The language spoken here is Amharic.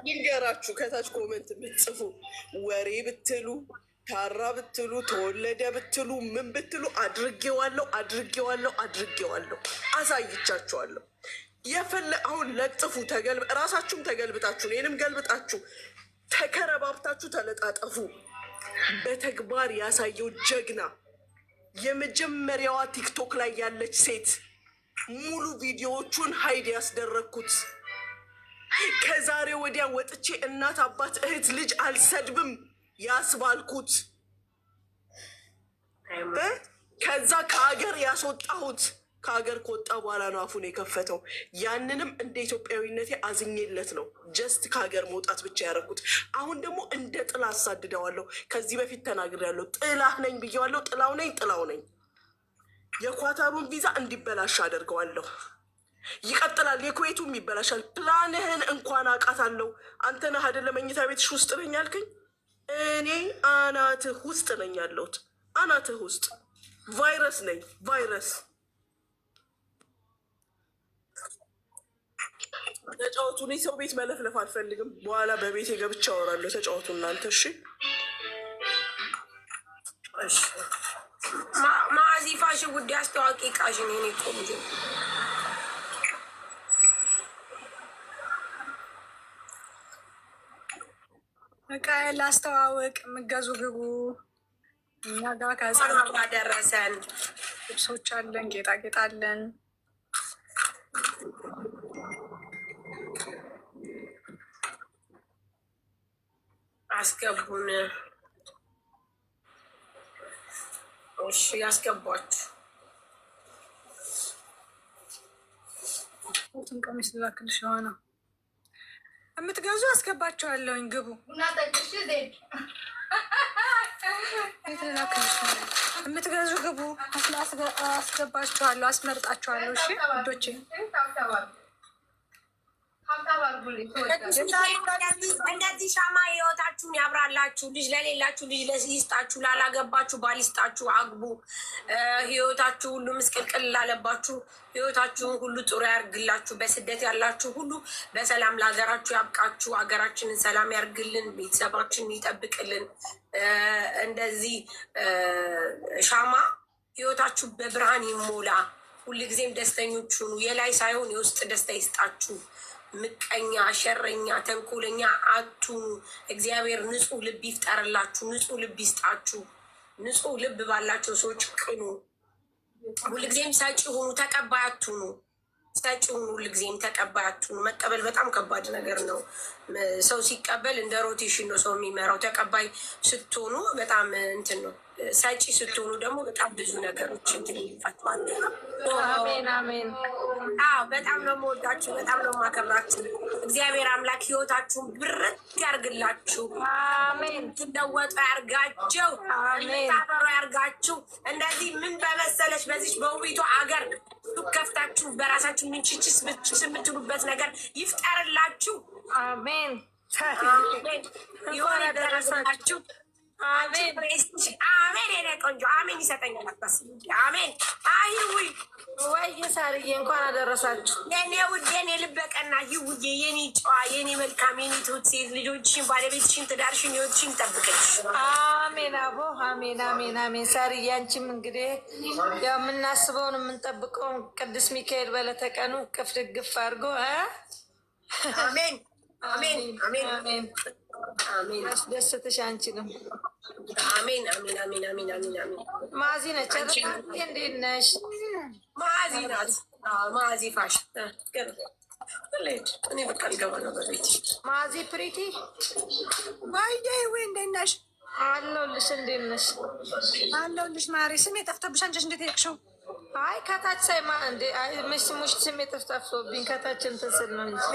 ይንገራችሁ ከታች ኮመንት የምትጽፉ ወሬ ብትሉ ታራ ብትሉ ተወለደ ብትሉ ምን ብትሉ አድርጌዋለሁ አሳይቻችኋለሁ። አሁን ለጥፉ ራሳችሁም ተገልብጣችሁ እኔንም ገልብጣችሁ ተከረባብታችሁ ተለጣጠፉ። በተግባር ያሳየው ጀግና የመጀመሪያዋ ቲክቶክ ላይ ያለች ሴት ሙሉ ቪዲዮዎቹን ሀይድ ያስደረግኩት ከዛሬ ወዲያ ወጥቼ እናት አባት እህት ልጅ አልሰድብም ያስባልኩት ከዛ ከሀገር ያስወጣሁት ከሀገር ከወጣ በኋላ ነው አፉን የከፈተው። ያንንም እንደ ኢትዮጵያዊነቴ አዝኜለት ነው ጀስት ከሀገር መውጣት ብቻ ያደረኩት። አሁን ደግሞ እንደ ጥላ አሳድደዋለሁ። ከዚህ በፊት ተናግሬያለሁ። ጥላህ ነኝ ብዬዋለሁ። ጥላው ነኝ። የኳታሩን ቪዛ እንዲበላሽ አደርገዋለሁ። ይቀጥላል። የኩዌቱም ይበላሻል። ፕላንህን እንኳን አውቃታለሁ። አንተ ነህ አይደለ መኝታ ቤትሽ ውስጥ ነኝ ያልከኝ? እኔ አናትህ ውስጥ ነኝ ያለሁት። አናትህ ውስጥ ቫይረስ ነኝ። ቫይረስ ተጫወቱ። እኔ ሰው ቤት መለፍለፍ አልፈልግም። በኋላ በቤቴ ገብቻ አወራለሁ። ተጫወቱ እናንተ። እሺ ማዚ ፋሽን ጉዳይ አስተዋቂ ቃሽን የኔ ቆንጆ በቃ ላስተዋወቅ። የምገዙ ግቡ። እኛ ጋር ከህፃናት ደረሰን ልብሶች አለን፣ ጌጣጌጥ አለን። አስገቡን። እሺ ያስገቧችሁ። ትን ቀሚስ ልላክልሽ የሆነ የምትገዙ አስገባችኋለሁኝ። ግቡ። የምትገዙ ግቡ። አስገባችኋለሁ፣ አስመርጣችኋለሁ። እሺ ውዶቼ እንደዚህ ሻማ ህይወታችሁን ያብራላችሁ። ልጅ ለሌላችሁ ልጅ ይስጣችሁ። ላላገባችሁ ባል ይስጣችሁ፣ አግቡ። ህይወታችሁ ሁሉ ምስቅልቅል ላለባችሁ ህይወታችሁን ሁሉ ጥሩ ያርግላችሁ። በስደት ያላችሁ ሁሉ በሰላም ለሀገራችሁ ያብቃችሁ። ሀገራችንን ሰላም ያርግልን፣ ቤተሰባችንን ይጠብቅልን። እንደዚህ ሻማ ህይወታችሁ በብርሃን ይሞላ። ሁልጊዜም ደስተኞች ሁኑ። የላይ ሳይሆን የውስጥ ደስታ ይስጣችሁ። ምቀኛ፣ ሸረኛ፣ ተንኮለኛ አቱኑ። እግዚአብሔር ንጹህ ልብ ይፍጠርላችሁ። ንጹህ ልብ ይስጣችሁ። ንጹህ ልብ ባላቸው ሰዎች ቅኑ። ሁልጊዜም ሰጪ ሁኑ፣ ተቀባይ አትሁኑ። ሰጪ ሁኑ፣ ሁልጊዜም ተቀባይ አትሁኑ። መቀበል በጣም ከባድ ነገር ነው። ሰው ሲቀበል እንደ ሮቴሽን ነው ሰው የሚመራው። ተቀባይ ስትሆኑ በጣም እንትን ነው። ሰጪ ስትሆኑ ደግሞ በጣም ብዙ ነገሮች እንትን ይፈጥማል። አሜን አሜን። አዎ በጣም ነው የምወዳችሁ፣ በጣም ነው የማከብራችሁ። እግዚአብሔር አምላክ ህይወታችሁን ብርት ያርግላችሁ። አሜን። ትለወጡ ያርጋቸው። ታፈሩ ያርጋችሁ። እንደዚህ ምን በመሰለች በዚች በውቢቷ አገር ከፍታችሁ በራሳችሁ ምንችችስ የምትሉበት ነገር ይፍጠርላችሁ። አሜን። ይሆን ያደረሳችሁ። አሜን አሜን። የኔ ቆንጆ አሜን ይሰጠኛል። አሜን። አይውይ ወይ ሳርዬ እንኳን አደረሳችሁ። የኔ ውድ የኔ ልበቀና ይውዬ፣ የኔ ጨዋ፣ የኔ መልካም፣ የኔ ትሁት ሴት ልጆችሽን፣ ባለቤትሽን፣ ትዳርሽን፣ ህይወትሽን ይጠብቅልሽ። አሜን አቦ አሜን አሜን አሜን። ሳርዬ አንቺም እንግዲህ ያው የምናስበውን የምንጠብቀውን ቅዱስ ሚካኤል በለተቀኑ ቅፍ ድግፍ አድርጎ አሜን አሜን አሜን አሜን አሜን። አስደስትሽ አንቺንም። አሜን አሜን አሜን አሜን አሜን አሜን። ማዚ ነች። እንዴት ነሽ? ማዚ ናት። ማዚ ፋሽ እኔ በቃ ልገባ ነው በቤት። ማዚ ፕሪቲ ዋይዴ ወይ እንዴት ነሽ? አለሁልሽ። እንዴት ነሽ? አለሁልሽ ማሪ። ስሜ ጠፍቶብሽ አንቺስ እንዴት ሄድሽው? አይ ከታች ሳይማ እንዴ አይ ስሜ ጠፍቶብኝ ከታች እንትን ስል ነው እንጂ